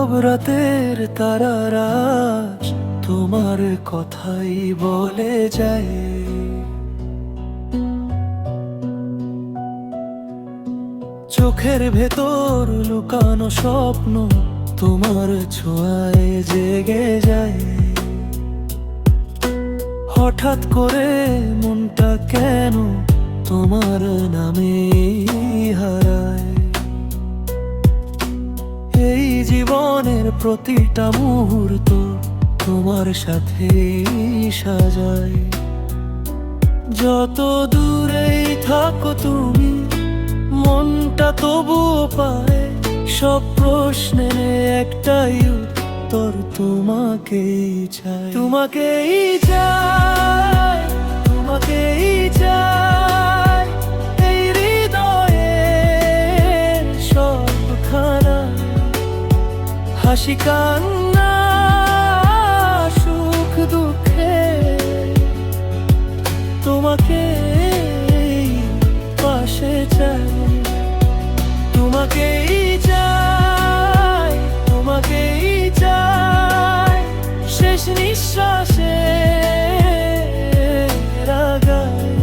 নীরব রাতের তারারা তোমার কথাই বলে যায়। চোখের ভেতর লুকানো স্বপ্ন তোমার ছোঁয়ায় জেগে যায়। হঠাৎ করে মনটা কেন তোমার নামে হারায়। এই জীবনের প্রতিটা মুহূর্ত তোমার সাথে সাজায়। যত দূরেই থাকো তুমি, মনটা তবুও পায় সব প্রশ্নের একটাই উত্তর, তোমাকেই চাই। তোমাকেই চাই, তোমাকেই চাই। এই হৃদয়ের সবখানা হাসি কান্না সুখ দুঃখে তোমাকে পাশে চাই। তোমাকেই চাই, তোমাকেই চাই। শেষ নিঃশ্বাসে রাগায়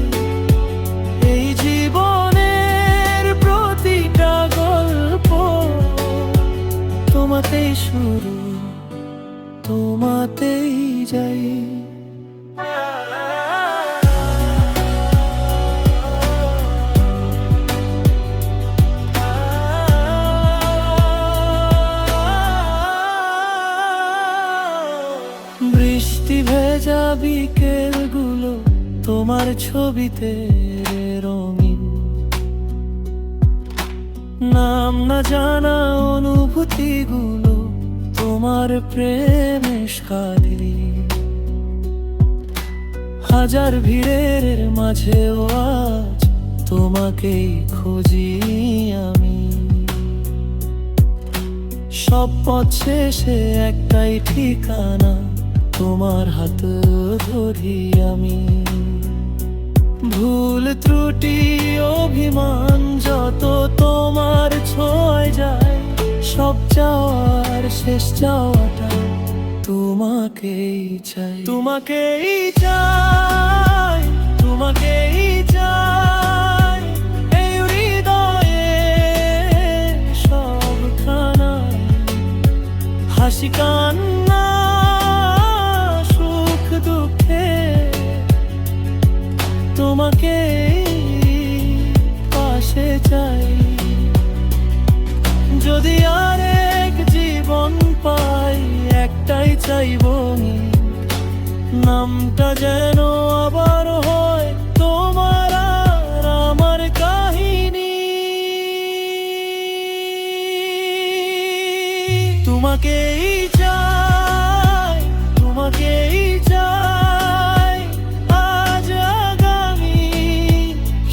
এই জীবনের প্রতিটা গল্প তোমাতেই শুরু, তোমাতেই যাই। বৃষ্টি ভেজা বিকেলগুলো তোমার ছবিতে রঙিন। নাম না জানা অনুভূতিগুলো তোমার প্রেমে স্বাধীন। হাজার ভিড়ের মাঝেও আজ তোমাকেই খুঁজি আমি। সব পথ শেষে একটাই ঠিকানা, তোমার হাত ধরি আমি। ভুল ত্রুটি অভিমান যত তোমার ছোঁয়ায় যায়, সব চাওয়ার শেষ চাওয়াটা তোমাকেই চাই। তোমাকেই চাই, তোমাকেই চাই। এই হৃদয়ে সবখানা হাসি কান্না সুখ দুঃখে তোমাকে পাশে চাই। যদি আরেক জীবন পাই, একটাই চাইব নামটা যেন আবার হয় তোমার আর আমার কাহিনী। তোমাকেই চাই, তোমাকেই চাই। আজ আগামী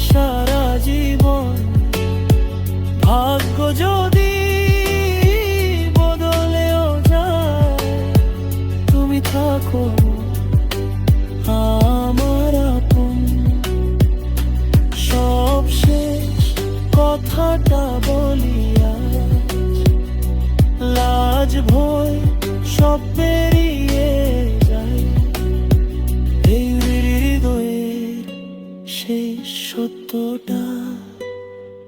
সারা জীবন ভাগ্য যদি বদলেও যায়, তুমি থাকো আমার আপন। সব শেষ কথাটা বলিয়া লাজ ভয় সব পেরিয়ে যায়। এই হৃদয়ের শেষ সত্যটা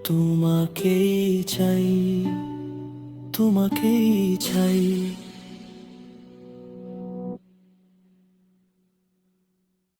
তোমাকেই চাই, তোমাকেই চাই।